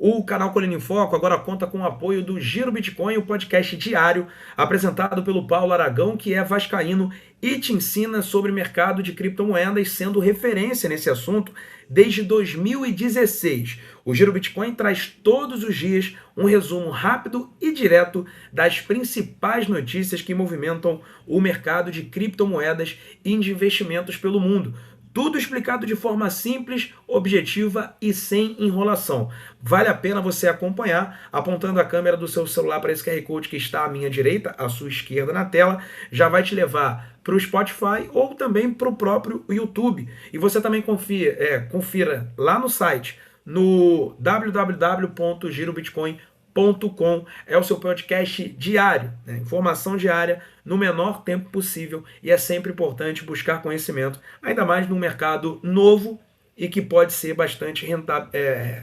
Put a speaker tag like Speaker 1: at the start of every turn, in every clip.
Speaker 1: O canal Colina em Foco agora conta com o apoio do Giro Bitcoin, o podcast diário apresentado pelo Paulo Aragão, que é vascaíno e te ensina sobre mercado de criptomoedas, sendo referência nesse assunto desde 2016. O Giro Bitcoin traz todos os dias um resumo rápido e direto das principais notícias que movimentam o mercado de criptomoedas e de investimentos pelo mundo. Tudo explicado de forma simples, objetiva e sem enrolação. Vale a pena você acompanhar, apontando a câmera do seu celular para esse QR Code que está à minha direita, à sua esquerda na tela, já vai te levar para o Spotify ou também para o próprio YouTube. E você também confira lá no site, no www.girobitcoin.com. É o seu podcast diário, né? Informação diária no menor tempo possível, e é sempre importante buscar conhecimento, ainda mais num mercado novo e que pode ser bastante rentável,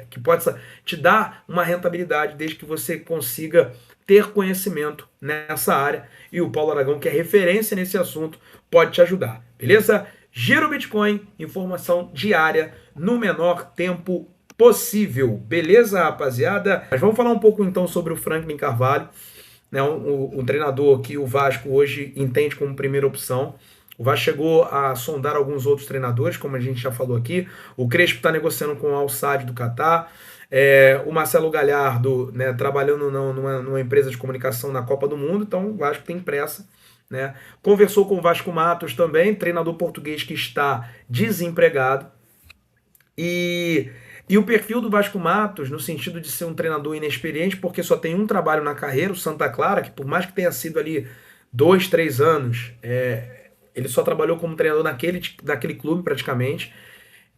Speaker 1: que pode te dar uma rentabilidade desde que você consiga ter conhecimento nessa área, e o Paulo Aragão, que é referência nesse assunto, pode te ajudar, beleza? Giro Bitcoin, informação diária no menor tempo possível, beleza, rapaziada? Mas vamos falar um pouco então sobre o Franklin Carvalho, né, um treinador que o Vasco hoje entende como primeira opção. O Vasco chegou a sondar alguns outros treinadores, como a gente já falou aqui. O Crespo está negociando com o Al Sadd do Catar. O Marcelo Galhardo, né, trabalhando numa empresa de comunicação na Copa do Mundo, então o Vasco tem pressa, né? Conversou com o Vasco Matos também, treinador português que está desempregado. E o perfil do Vasco Matos, no sentido de ser um treinador inexperiente, porque só tem um trabalho na carreira, o Santa Clara, que por mais que tenha sido ali 2, 3 anos, ele só trabalhou como treinador daquele clube praticamente.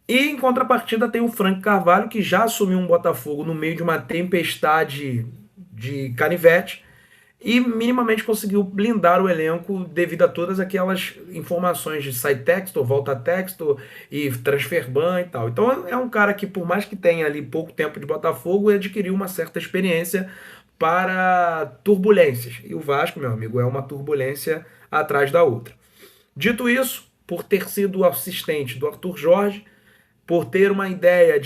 Speaker 1: E em contrapartida tem o Frank Carvalho, que já assumiu um Botafogo no meio de uma tempestade de canivete, e minimamente conseguiu blindar o elenco devido a todas aquelas informações de side texto, volta texto e transfer ban e tal. Então é um cara que, por mais que tenha ali pouco tempo de Botafogo, adquiriu uma certa experiência para turbulências. E o Vasco, meu amigo, é uma turbulência atrás da outra. Dito isso, por ter sido assistente do Arthur Jorge, por ter uma ideia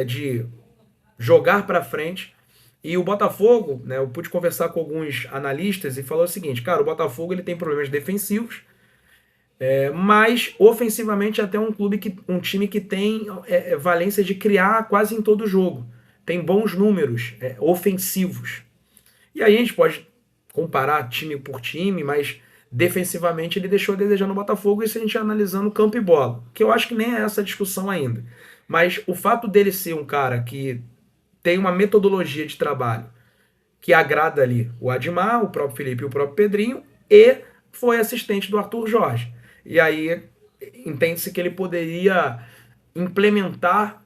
Speaker 1: de jogar para frente. E o Botafogo, né, eu pude conversar com alguns analistas e falou o seguinte, cara, o Botafogo ele tem problemas defensivos, mas ofensivamente até um time que tem valência de criar quase em todo jogo. Tem bons números ofensivos. E aí a gente pode comparar time por time, mas defensivamente ele deixou a desejar no Botafogo, isso a gente analisando campo e bola, que eu acho que nem é essa discussão ainda. Mas o fato dele ser um cara que tem uma metodologia de trabalho que agrada ali o Admar, o próprio Felipe e o próprio Pedrinho, e foi assistente do Arthur Jorge. E aí entende-se que ele poderia implementar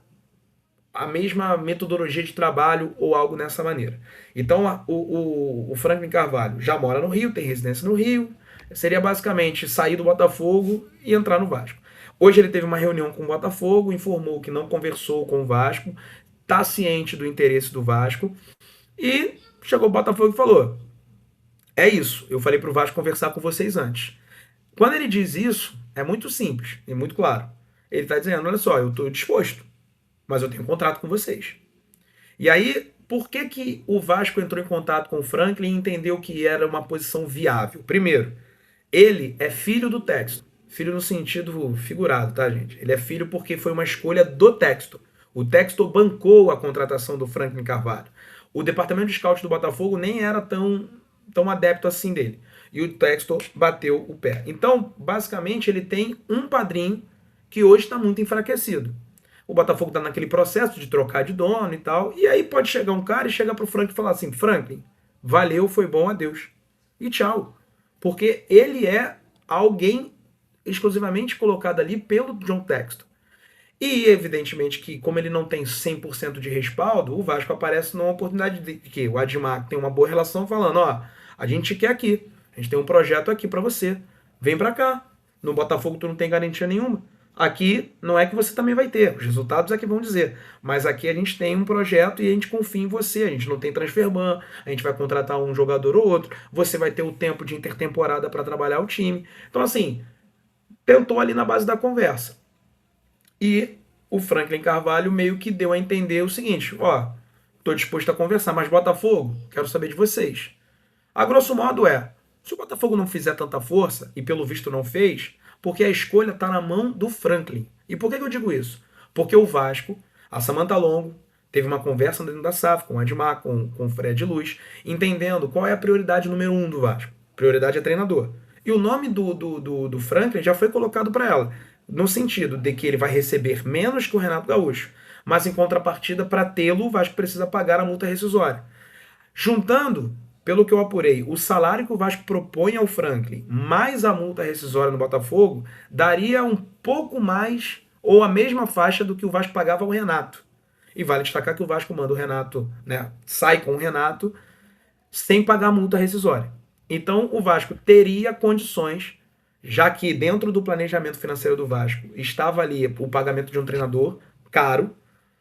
Speaker 1: a mesma metodologia de trabalho ou algo nessa maneira. Então o Franklin Carvalho já mora no Rio, tem residência no Rio, seria basicamente sair do Botafogo e entrar no Vasco. Hoje ele teve uma reunião com o Botafogo, informou que não conversou com o Vasco, está ciente do interesse do Vasco, e chegou o Botafogo e falou, é isso, eu falei para o Vasco conversar com vocês antes. Quando ele diz isso, é muito simples e muito claro. Ele está dizendo, olha só, eu estou disposto, mas eu tenho um contrato com vocês. E aí, por que o Vasco entrou em contato com o Franklin e entendeu que era uma posição viável? Primeiro, ele é filho do Textor. Filho no sentido figurado, tá, gente? Ele é filho porque foi uma escolha do Textor. O Textor bancou a contratação do Franklin Carvalho. O departamento de scout do Botafogo nem era tão adepto assim dele. E o Textor bateu o pé. Então, basicamente, ele tem um padrinho que hoje está muito enfraquecido. O Botafogo está naquele processo de trocar de dono e tal. E aí pode chegar um cara e chegar pro Franklin e falar assim, Franklin, valeu, foi bom, adeus. E tchau. Porque ele é alguém exclusivamente colocado ali pelo John Textor. E, evidentemente, que como ele não tem 100% de respaldo, o Vasco aparece numa oportunidade de que o Admar tem uma boa relação falando, ó, a gente quer aqui, a gente tem um projeto aqui para você, vem para cá. No Botafogo tu não tem garantia nenhuma. Aqui não é que você também vai ter, os resultados é que vão dizer, mas aqui a gente tem um projeto e a gente confia em você, a gente não tem transfer ban, a gente vai contratar um jogador ou outro, você vai ter o tempo de intertemporada para trabalhar o time. Então, assim, tentou ali na base da conversa. E o Franklin Carvalho meio que deu a entender o seguinte: ó, tô disposto a conversar, mas Botafogo, quero saber de vocês. A grosso modo se o Botafogo não fizer tanta força, e pelo visto não fez, porque a escolha está na mão do Franklin. E por que eu digo isso? Porque o Vasco, a Samantha Longo, teve uma conversa dentro da SAF com o Admar, com o Fred Luz, entendendo qual é a prioridade número um do Vasco. Prioridade é treinador. E o nome do Franklin já foi colocado para ela, no sentido de que ele vai receber menos que o Renato Gaúcho, mas em contrapartida, para tê-lo, o Vasco precisa pagar a multa rescisória. Juntando, pelo que eu apurei, o salário que o Vasco propõe ao Franklin, mais a multa rescisória no Botafogo, daria um pouco mais ou a mesma faixa do que o Vasco pagava ao Renato. E vale destacar que o Vasco manda o Renato, né, sai com o Renato sem pagar a multa rescisória. Então o Vasco teria condições, já que dentro do planejamento financeiro do Vasco estava ali o pagamento de um treinador caro,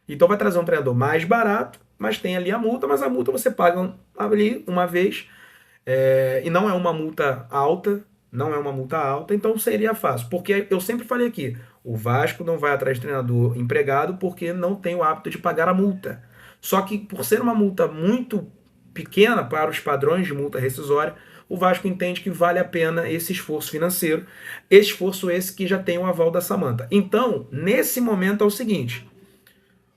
Speaker 1: então vai trazer um treinador mais barato, mas tem ali a multa, mas a multa você paga ali uma vez, e não é uma multa alta, não é uma multa alta, então seria fácil. Porque eu sempre falei aqui, o Vasco não vai atrás de treinador empregado porque não tem o hábito de pagar a multa. Só que por ser uma multa muito pequena para os padrões de multa rescisória, o Vasco entende que vale a pena esse esforço financeiro, esforço esse que já tem o aval da Samantha. Então, nesse momento é o seguinte: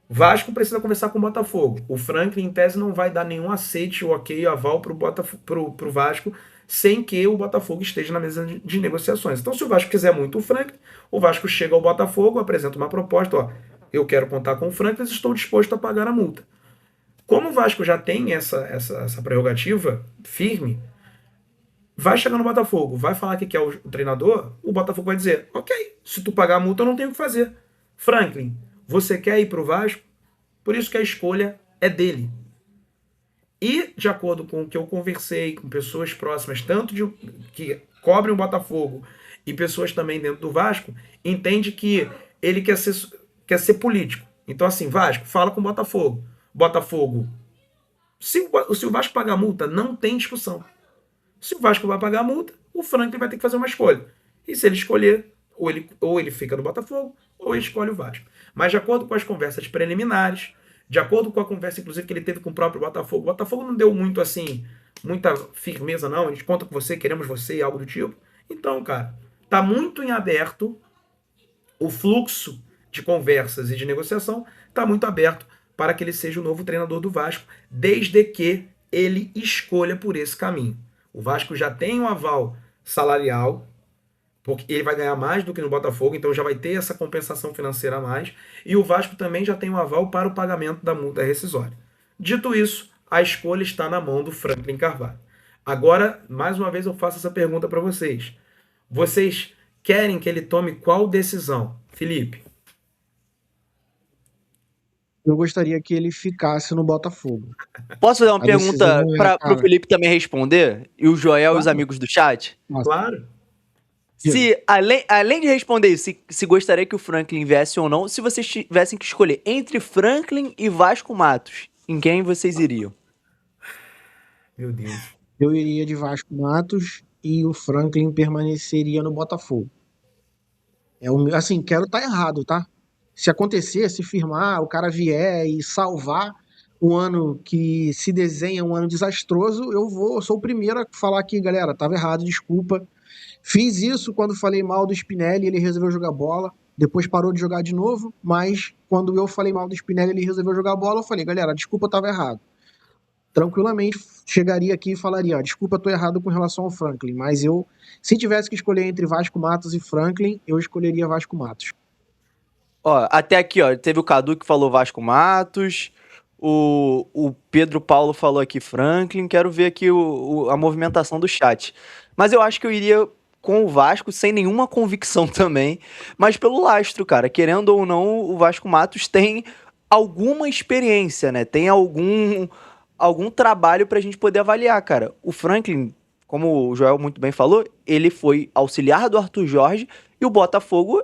Speaker 1: Vasco precisa conversar com o Botafogo. O Franklin, em tese, não vai dar nenhum aceite ou ok, aval pro Vasco, sem que o Botafogo esteja na mesa de negociações. Então, se o Vasco quiser muito o Franklin, o Vasco chega ao Botafogo, apresenta uma proposta, ó, eu quero contar com o Franklin, estou disposto a pagar a multa. Como o Vasco já tem essa prerrogativa firme, vai chegar no Botafogo, vai falar que quer o treinador, o Botafogo vai dizer, ok, se tu pagar a multa, eu não tenho o que fazer. Franklin, você quer ir para o Vasco? Por isso que a escolha é dele. E, de acordo com o que eu conversei com pessoas próximas, tanto que cobrem o Botafogo e pessoas também dentro do Vasco, entende que ele quer ser político. Então, assim, Vasco, fala com o Botafogo. Botafogo, se o Vasco pagar a multa, não tem discussão. Se o Vasco vai pagar a multa, o Franklin vai ter que fazer uma escolha. E se ele escolher, ou ele fica no Botafogo, ou ele escolhe o Vasco. Mas de acordo com as conversas preliminares, de acordo com a conversa, inclusive, que ele teve com o próprio Botafogo, o Botafogo não deu muito assim, muita firmeza, não. A gente conta com você, queremos você e algo do tipo. Então, cara, tá muito em aberto o fluxo de conversas e de negociação, tá muito aberto para que ele seja o novo treinador do Vasco, desde que ele escolha por esse caminho. O Vasco já tem um aval salarial, porque ele vai ganhar mais do que no Botafogo, então já vai ter essa compensação financeira a mais, e o Vasco também já tem um aval para o pagamento da multa rescisória. Dito isso, a escolha está na mão do Franklin Carvalho. Agora, mais uma vez eu faço essa pergunta para vocês. Vocês querem que ele tome qual decisão? Felipe?
Speaker 2: Eu gostaria que ele ficasse no Botafogo.
Speaker 3: Posso fazer uma
Speaker 2: A decisão
Speaker 3: pergunta
Speaker 2: é,
Speaker 3: pro
Speaker 2: cara,
Speaker 3: Felipe também responder? E o Joel e os
Speaker 1: Claro,
Speaker 3: amigos do chat?
Speaker 2: nossa,
Speaker 1: claro.
Speaker 2: diga.
Speaker 3: Se, além de responder isso, se gostaria que o Franklin viesse ou não, se vocês tivessem que escolher entre Franklin e Vasco Matos, em quem vocês iriam?
Speaker 1: Meu Deus.
Speaker 2: Eu iria de Vasco Matos e o Franklin permaneceria no Botafogo. Assim, quero estar errado, tá? Se acontecer, se firmar, o cara vier e salvar um ano que se desenha um ano desastroso, eu sou o primeiro a falar aqui, galera, tava errado, desculpa. Fiz isso quando falei mal do Spinelli, ele resolveu jogar bola. Depois parou de jogar de novo, mas quando eu falei mal do Spinelli, ele resolveu jogar bola, eu falei, galera, desculpa, eu tava errado. Tranquilamente chegaria aqui e falaria, ó, desculpa, eu tô errado com relação ao Franklin, mas se tivesse que escolher entre Vasco Matos e Franklin, eu escolheria Vasco Matos.
Speaker 3: Ó, até aqui, ó, teve o Cadu que falou Vasco Matos, o Pedro Paulo falou aqui Franklin, quero ver aqui a movimentação do chat. Mas eu acho que eu iria com o Vasco sem nenhuma convicção também, mas pelo lastro, cara, querendo ou não, o Vasco Matos tem alguma experiência, né? Tem algum trabalho pra gente poder avaliar, cara. O Franklin, como o Joel muito bem falou, ele foi auxiliar do Arthur Jorge e o Botafogo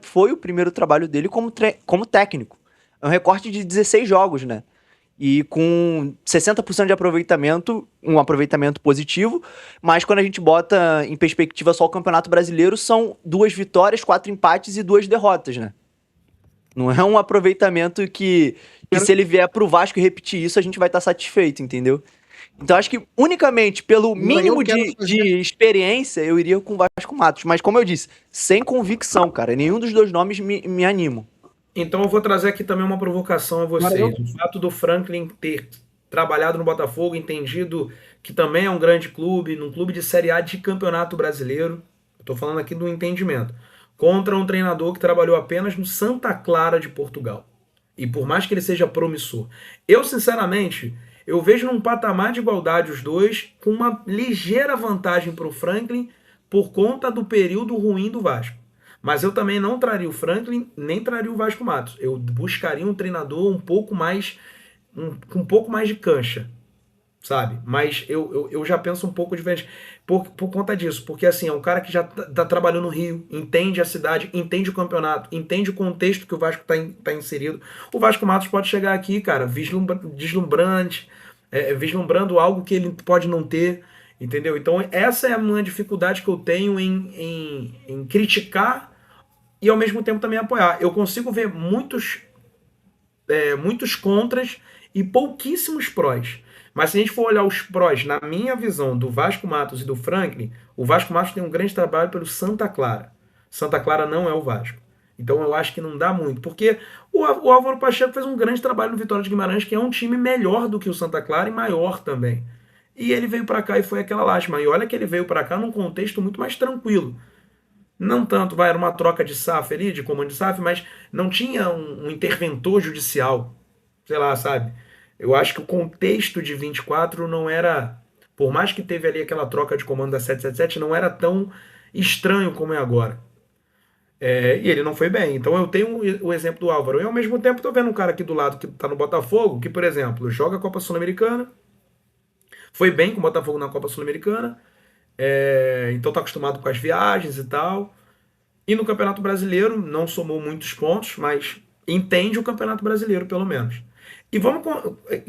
Speaker 3: foi o primeiro trabalho dele como técnico. É um recorte de 16 jogos, né? E com 60% de aproveitamento, um aproveitamento positivo, mas quando a gente bota em perspectiva só o Campeonato Brasileiro, são 2 vitórias, 4 empates e 2 derrotas, né? Não é um aproveitamento que
Speaker 2: Quero-
Speaker 3: se ele vier pro Vasco e repetir isso, a gente vai estar satisfeito, entendeu? Então acho que unicamente pelo
Speaker 2: Eu
Speaker 3: mínimo
Speaker 2: quero fazer.
Speaker 3: de experiência eu iria com o Vasco Matos. Mas como eu disse, sem convicção, cara. Nenhum dos dois nomes me animam.
Speaker 1: Então eu vou trazer aqui também uma provocação a
Speaker 2: Agora
Speaker 1: vocês.
Speaker 2: eu.
Speaker 1: O fato do Franklin ter trabalhado no Botafogo, entendido que também é um grande clube, num clube de Série A de Campeonato Brasileiro, estou falando aqui do entendimento, contra um treinador que trabalhou apenas no Santa Clara de Portugal. E por mais que ele seja promissor, eu sinceramente, eu vejo num patamar de igualdade os dois, com uma ligeira vantagem para o Franklin por conta do período ruim do Vasco. Mas eu também não traria o Franklin, nem traria o Vasco Matos. Eu buscaria um treinador um pouco mais, com um pouco mais de cancha, sabe? Mas eu já penso um pouco diferente por conta disso. Porque assim, é um cara que já tá trabalhando no Rio, entende a cidade, entende o campeonato, entende o contexto que o Vasco tá inserido. O Vasco Matos pode chegar aqui, cara, deslumbrante, vislumbrando algo que ele pode não ter. Entendeu? Então, essa é a minha dificuldade que eu tenho em criticar e ao mesmo tempo também apoiar. Eu consigo ver muitos contras e pouquíssimos prós. Mas se a gente for olhar os prós, na minha visão, do Vasco Matos e do Franklin, o Vasco Matos tem um grande trabalho pelo Santa Clara. Santa Clara não é o Vasco. Então eu acho que não dá muito. Porque o Álvaro Pacheco fez um grande trabalho no Vitória de Guimarães, que é um time melhor do que o Santa Clara e maior também. E ele veio para cá e foi aquela lástima. E olha que ele veio para cá num contexto muito mais tranquilo. Não tanto, era uma troca de SAF ali, de comando de SAF, mas não tinha um interventor judicial, sei lá, sabe? Eu acho que o contexto de 24 não era, por mais que teve ali aquela troca de comando da 777, não era tão estranho como é agora. E ele não foi bem. Então eu tenho o exemplo do Álvaro. E ao mesmo tempo estou vendo um cara aqui do lado que está no Botafogo, que, por exemplo, joga a Copa Sul-Americana, foi bem com o Botafogo na Copa Sul-Americana, então está acostumado com as viagens e tal. E no Campeonato Brasileiro não somou muitos pontos, mas entende o Campeonato Brasileiro, pelo menos. E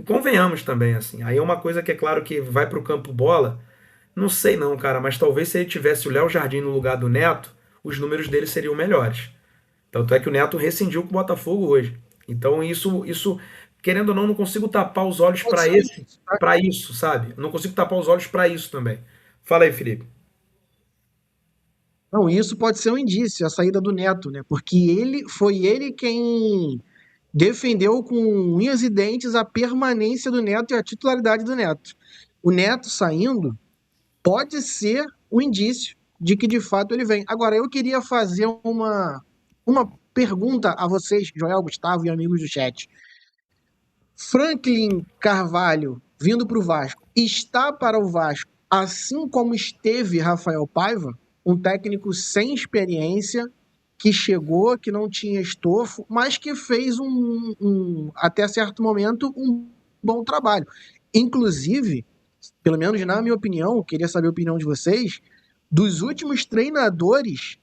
Speaker 1: convenhamos também, assim. Aí é uma coisa que é claro que vai para o campo bola. Não sei não, cara, mas talvez se ele tivesse o Léo Jardim no lugar do Neto, os números dele seriam melhores. Tanto é que o Neto rescindiu com o Botafogo hoje. Então isso querendo ou não, não consigo tapar os olhos
Speaker 2: Pode ser um indício, tá?
Speaker 1: para isso, sabe? Eu não consigo tapar os olhos para isso também. Fala aí, Felipe.
Speaker 2: Não, isso pode ser um indício, a saída do Neto, né? Porque ele quem defendeu com unhas e dentes a permanência do Neto e a titularidade do Neto. O Neto saindo pode ser um indício de que de fato ele vem. Agora, eu queria fazer uma pergunta a vocês, Joel, Gustavo e amigos do chat. Franklin Carvalho, vindo para o Vasco, está para o Vasco, assim como esteve Rafael Paiva, um técnico sem experiência, que chegou, que não tinha estofo, mas que fez até certo momento, um bom trabalho. Inclusive, pelo menos na minha opinião, queria saber a opinião de vocês, dos últimos treinadores,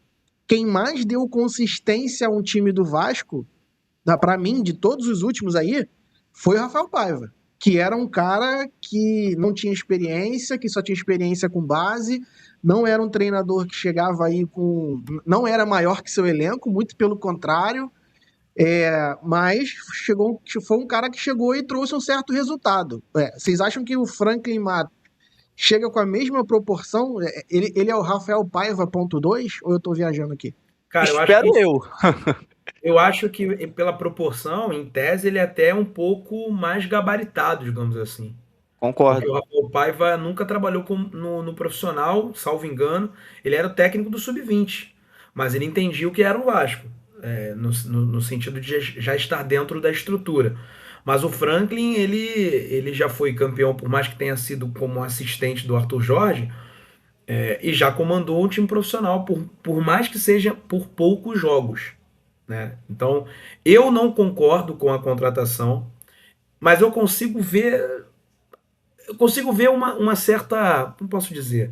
Speaker 2: quem mais deu consistência a um time do Vasco, para mim, de todos os últimos aí, foi o Rafael Paiva, que era um cara que não tinha experiência, que só tinha experiência com base, não era um treinador que chegava aí com... não era maior que seu elenco, muito pelo contrário, mas foi um cara que chegou e trouxe um certo resultado. Vocês acham que o Franklin Mato chega com a mesma proporção? Ele é o Rafael Paiva ponto 2 ou eu tô viajando aqui?
Speaker 1: Cara,
Speaker 3: Espero eu.
Speaker 1: Eu acho que pela proporção, em tese, ele é até um pouco mais gabaritado, digamos assim. Porque
Speaker 3: Concordo.
Speaker 1: o Rafael Paiva nunca trabalhou no profissional, salvo engano. Ele era o técnico do Sub-20, mas ele entendia o que era o Vasco, no sentido de já estar dentro da estrutura. Mas o Franklin, ele já foi campeão, por mais que tenha sido como assistente do Arthur Jorge, e já comandou um time profissional, por mais que seja por poucos jogos. Né? Então, eu não concordo com a contratação, mas eu consigo ver uma certa, como posso dizer?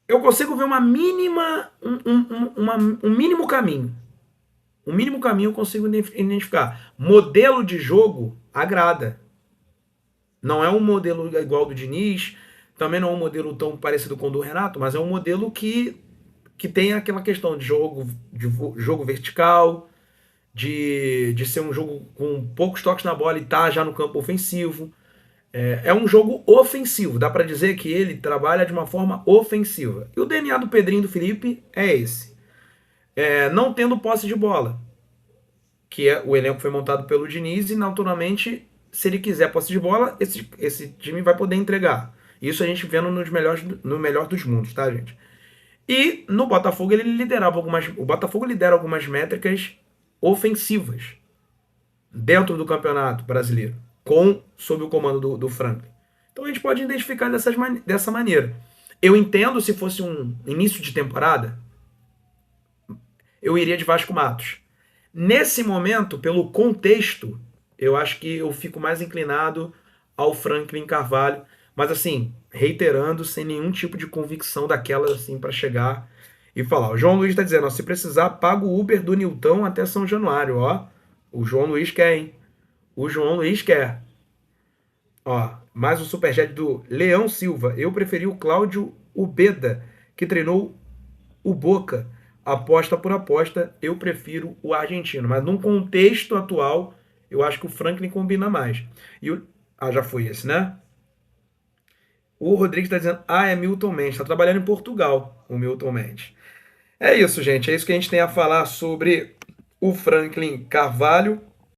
Speaker 1: Eu consigo ver uma mínima, um mínimo caminho. Um mínimo caminho eu consigo identificar. Modelo de jogo agrada. Não é um modelo igual do Diniz, também não é um modelo tão parecido com o do Renato, mas é um modelo que tem aquela questão de jogo vertical, de ser um jogo com poucos toques na bola e tá já no campo ofensivo. É um jogo ofensivo, dá para dizer que ele trabalha de uma forma ofensiva. E o DNA do Pedrinho e do Felipe é esse. Não tendo posse de bola, o elenco foi montado pelo Diniz e, naturalmente, se ele quiser posse de bola, esse time vai poder entregar. Isso a gente vendo no melhor dos mundos, tá, gente? E no Botafogo o Botafogo lidera algumas métricas ofensivas dentro do Campeonato Brasileiro, sob o comando do Franklin. Então a gente pode identificar dessa maneira. Eu entendo, se fosse um início de temporada, eu iria de Vasco Matos. Nesse momento, pelo contexto, eu acho que eu fico mais inclinado ao Franklin Carvalho, mas assim, reiterando, sem nenhum tipo de convicção daquela assim para chegar e falar. O João Luiz está dizendo, ó, se precisar, paga o Uber do Nilton até São Januário, ó. O João Luiz quer, hein? O João Luiz quer. Ó, mais um superchat do Leão Silva. Eu preferi o Cláudio Ubeda, que treinou o Boca. Aposta por aposta, eu prefiro o argentino. Mas num contexto atual, eu acho que o Franklin combina mais. Já foi esse, né? O Rodrigues está dizendo, é Milton Mendes. Está trabalhando em Portugal, o Milton Mendes. É isso, gente. É isso que a gente tem a falar sobre o Franklin Carvalho.